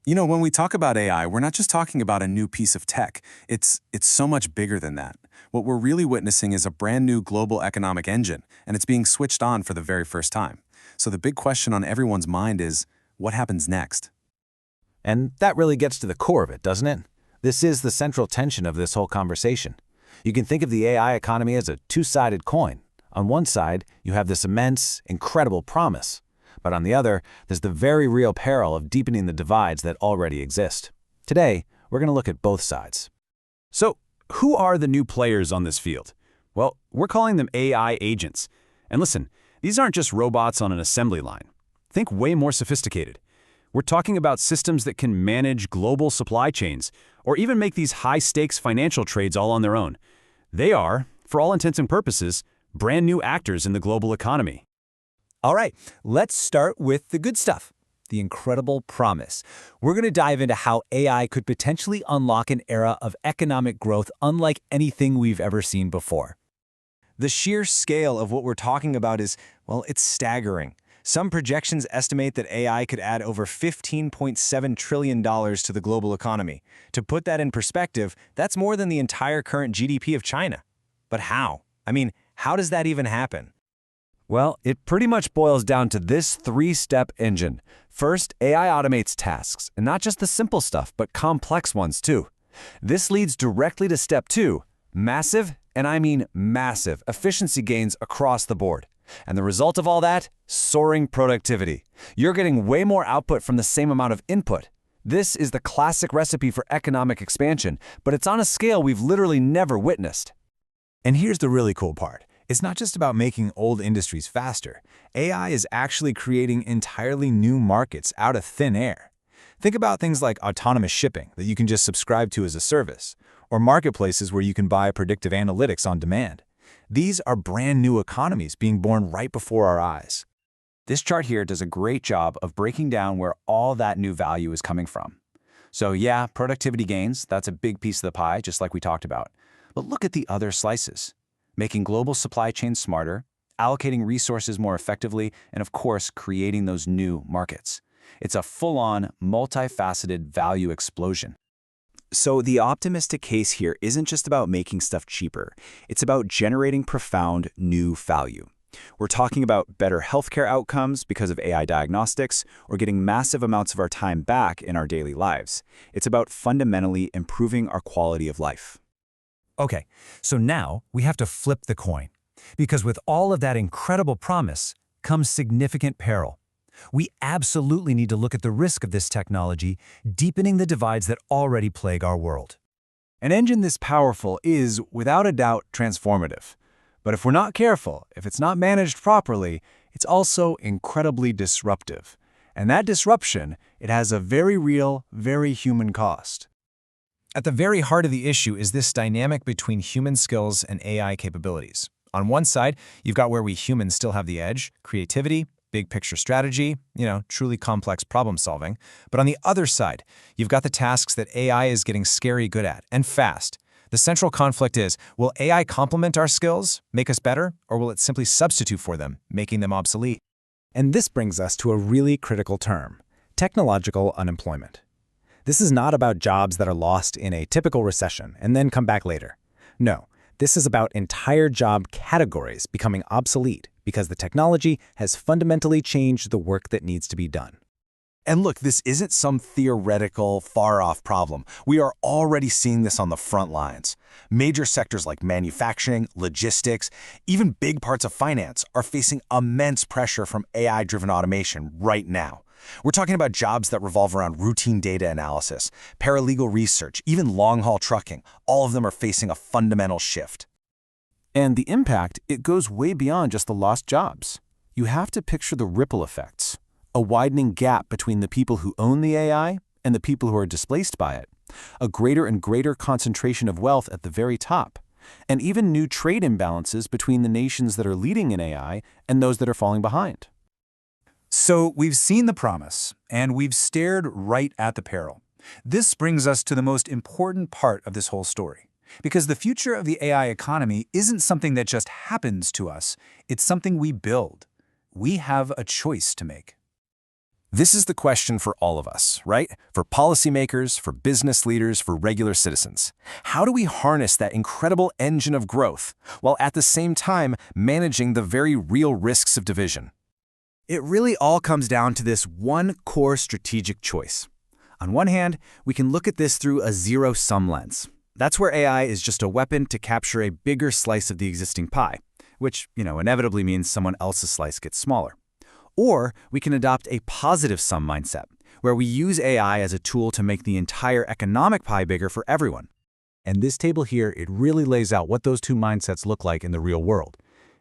When we talk about AI, we're not just talking about a new piece of tech. It's so much bigger than that. What we're really witnessing is a brand new global economic engine, and it's being switched on for the very first time. So the big question on everyone's mind is, what happens next? And that really gets to the core of it, doesn't it? This is the central tension of this whole conversation. You can think of the AI economy as a two-sided coin. On one side, you have this immense, incredible promise. But on the other, there's the very real peril of deepening the divides that already exist. Today, we're going to look at both sides. So, who are the new players on this field? Well, we're calling them AI agents. And listen, these aren't just robots on an assembly line. Think way more sophisticated. We're talking about systems that can manage global supply chains, or even make these high-stakes financial trades all on their own. They are, for all intents and purposes, brand new actors in the global economy. All right, let's start with the good stuff, the incredible promise. We're going to dive into how AI could potentially unlock an era of economic growth unlike anything we've ever seen before. The sheer scale of what we're talking about is, well, it's staggering. Some projections estimate that AI could add over $15.7 trillion to the global economy. To put that in perspective, that's more than the entire current GDP of China. But how? How does that even happen? Well, it pretty much boils down to this three-step engine. First, AI automates tasks, and not just the simple stuff, but complex ones too. This leads directly to step two, massive, and I mean massive, efficiency gains across the board. And the result of all that? Soaring productivity. You're getting way more output from the same amount of input. This is the classic recipe for economic expansion, but it's on a scale we've literally never witnessed. And here's the really cool part. It's not just about making old industries faster. AI is actually creating entirely new markets out of thin air. Think about things like autonomous shipping that you can just subscribe to as a service, or marketplaces where you can buy predictive analytics on demand. These are brand new economies being born right before our eyes. This chart here does a great job of breaking down where all that new value is coming from. So yeah, productivity gains, that's a big piece of the pie, just like we talked about. But look at the other slices. Making global supply chains smarter, allocating resources more effectively, and of course, creating those new markets. It's a full-on, multifaceted value explosion. So the optimistic case here isn't just about making stuff cheaper. It's about generating profound new value. We're talking about better healthcare outcomes because of AI diagnostics, or getting massive amounts of our time back in our daily lives. It's about fundamentally improving our quality of life. Okay, so now we have to flip the coin, because with all of that incredible promise comes significant peril. We absolutely need to look at the risk of this technology, deepening the divides that already plague our world. An engine this powerful is, without a doubt, transformative. But if we're not careful, if it's not managed properly, it's also incredibly disruptive. And that disruption, it has a very real, very human cost. At the very heart of the issue is this dynamic between human skills and AI capabilities. On one side, you've got where we humans still have the edge, creativity, big picture strategy, truly complex problem solving. But on the other side, you've got the tasks that AI is getting scary good at, and fast. The central conflict is, will AI complement our skills, make us better, or will it simply substitute for them, making them obsolete? And this brings us to a really critical term, technological unemployment. This is not about jobs that are lost in a typical recession and then come back later. No, this is about entire job categories becoming obsolete because the technology has fundamentally changed the work that needs to be done. And look, this isn't some theoretical, far-off problem. We are already seeing this on the front lines. Major sectors like manufacturing, logistics, even big parts of finance are facing immense pressure from AI-driven automation right now. We're talking about jobs that revolve around routine data analysis, paralegal research, even long-haul trucking. All of them are facing a fundamental shift. And the impact, it goes way beyond just the lost jobs. You have to picture the ripple effects, a widening gap between the people who own the AI and the people who are displaced by it, a greater and greater concentration of wealth at the very top, and even new trade imbalances between the nations that are leading in AI and those that are falling behind. So we've seen the promise, and we've stared right at the peril. This brings us to the most important part of this whole story. Because the future of the AI economy isn't something that just happens to us, it's something we build. We have a choice to make. This is the question for all of us, right? For policymakers, for business leaders, for regular citizens. How do we harness that incredible engine of growth while at the same time managing the very real risks of division? It really all comes down to this one core strategic choice. On one hand, we can look at this through a zero-sum lens. That's where AI is just a weapon to capture a bigger slice of the existing pie, which, inevitably means someone else's slice gets smaller. Or we can adopt a positive-sum mindset, where we use AI as a tool to make the entire economic pie bigger for everyone. And this table here, it really lays out what those two mindsets look like in the real world.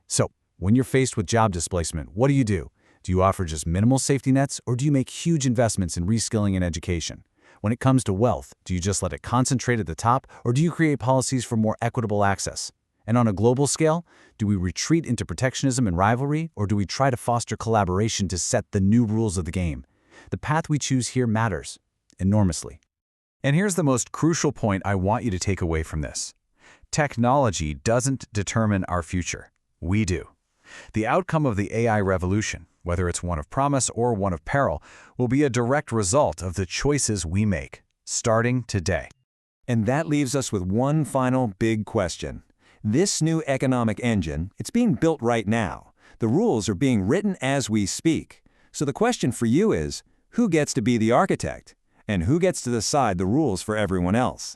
So, when you're faced with job displacement, what do? Do you offer just minimal safety nets, or do you make huge investments in reskilling and education? When it comes to wealth, do you just let it concentrate at the top, or do you create policies for more equitable access? And on a global scale, do we retreat into protectionism and rivalry, or do we try to foster collaboration to set the new rules of the game? The path we choose here matters enormously. And here's the most crucial point I want you to take away from this. Technology doesn't determine our future. We do. The outcome of the AI revolution, whether it's one of promise or one of peril, will be a direct result of the choices we make, starting today. And that leaves us with one final big question. This new economic engine, it's being built right now. The rules are being written as we speak. So the question for you is, who gets to be the architect? And who gets to decide the rules for everyone else?